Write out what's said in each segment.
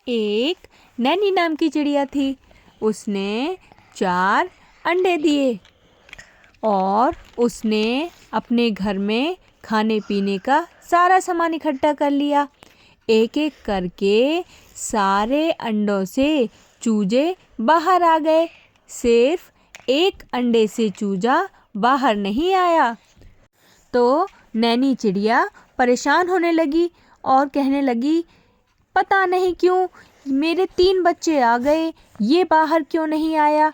एक नैनी नाम की चिड़िया थी। उसने 4 अंडे दिए और उसने अपने घर में खाने पीने का सारा सामान इकट्ठा कर लिया। एक एक करके सारे अंडों से चूजे बाहर आ गए। सिर्फ एक अंडे से चूजा बाहर नहीं आया। तो नैनी चिड़िया परेशान होने लगी और कहने लगी, पता नहीं क्यों मेरे 3 बच्चे आ गए, ये बाहर क्यों नहीं आया।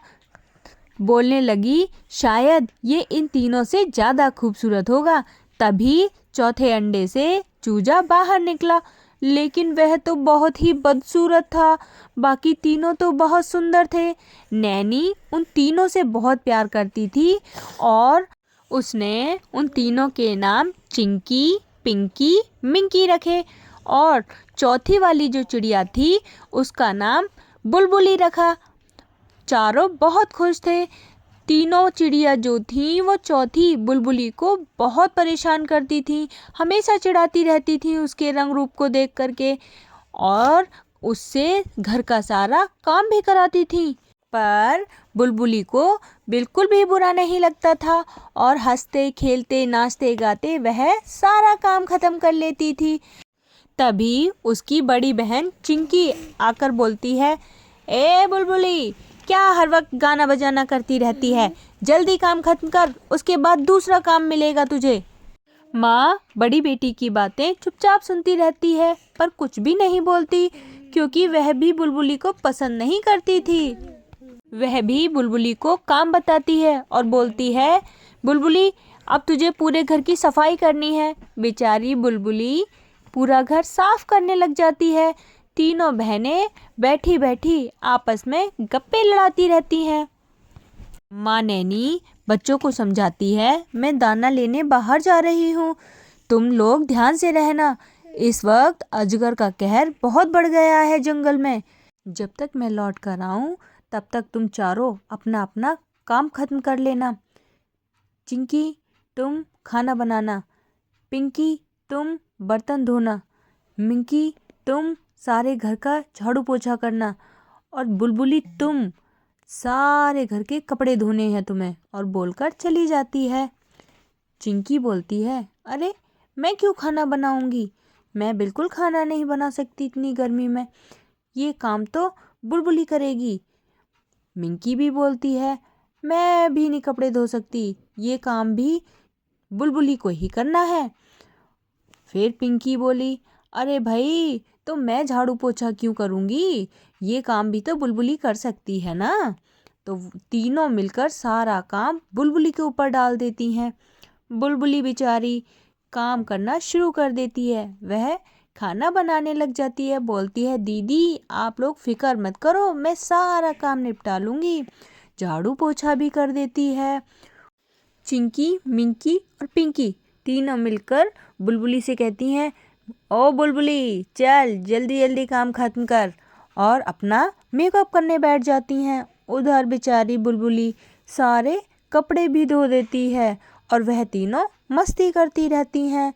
बोलने लगी, शायद ये इन तीनों से ज़्यादा खूबसूरत होगा, तभी चौथे अंडे से चूजा बाहर निकला। लेकिन वह तो बहुत ही बदसूरत था, बाकी तीनों तो बहुत सुंदर थे। नैनी उन तीनों से बहुत प्यार करती थी और उसने उन तीनों के नाम चिंकी, पिंकी, मिंकी रखे और चौथी वाली जो चिड़िया थी उसका नाम बुलबुली रखा। चारों बहुत खुश थे। तीनों चिड़िया जो थी वो चौथी बुलबुली को बहुत परेशान करती थी, हमेशा चिढ़ाती रहती थी उसके रंग रूप को देख करके और उससे घर का सारा काम भी कराती थी। पर बुलबुली को बिल्कुल भी बुरा नहीं लगता था और हंसते खेलते नाचते गाते वह सारा काम खत्म कर लेती थी। तभी उसकी बड़ी बहन चिंकी आकर बोलती है, ए बुलबुली, क्या हर वक्त गाना बजाना करती रहती है, जल्दी काम खत्म कर, उसके बाद दूसरा काम मिलेगा तुझे। माँ बड़ी बेटी की बातें चुपचाप सुनती रहती है पर कुछ भी नहीं बोलती, क्योंकि वह भी बुलबुली को पसंद नहीं करती थी। वह भी बुलबुली को काम बताती है और बोलती है, बुलबुली अब तुझे पूरे घर की सफाई करनी है। बेचारी बुलबुली पूरा घर साफ करने लग जाती है। तीनों बहनें बैठी बैठी आपस में गप्पे लड़ाती रहती हैं। माँ नैनी बच्चों को समझाती है, मैं दाना लेने बाहर जा रही हूँ, तुम लोग ध्यान से रहना, इस वक्त अजगर का कहर बहुत बढ़ गया है जंगल में। जब तक मैं लौट कर आऊँ तब तक तुम चारों अपना अपना काम खत्म कर लेना। चिंकी तुम खाना बनाना, पिंकी तुम बर्तन धोना, मिंकी तुम सारे घर का झाड़ू पोछा करना और बुलबुली तुम सारे घर के कपड़े धोने हैं तुम्हें, और बोलकर चली जाती है। चिंकी बोलती है, अरे मैं क्यों खाना बनाऊंगी, मैं बिल्कुल खाना नहीं बना सकती इतनी गर्मी में, ये काम तो बुलबुली करेगी। मिंकी भी बोलती है, मैं भी नहीं कपड़े धो सकती, ये काम भी बुलबुली को ही करना है। फिर पिंकी बोली, अरे भाई तो मैं झाड़ू पोछा क्यों करूँगी, ये काम भी तो बुलबुली कर सकती है ना। तो तीनों मिलकर सारा काम बुलबुली के ऊपर डाल देती हैं। बुलबुली बेचारी काम करना शुरू कर देती है, वह खाना बनाने लग जाती है। बोलती है, दीदी आप लोग फिक्र मत करो, मैं सारा काम निपटा लूँगी। झाड़ू पोछा भी कर देती है। चिंकी, मिंकी और पिंकी तीनों मिलकर बुलबुली से कहती हैं, ओ बुलबुली चल जल्दी जल्दी काम खत्म कर, और अपना मेकअप करने बैठ जाती हैं। उधर बेचारी बुलबुली सारे कपड़े भी धो देती है और वह तीनों मस्ती करती रहती हैं।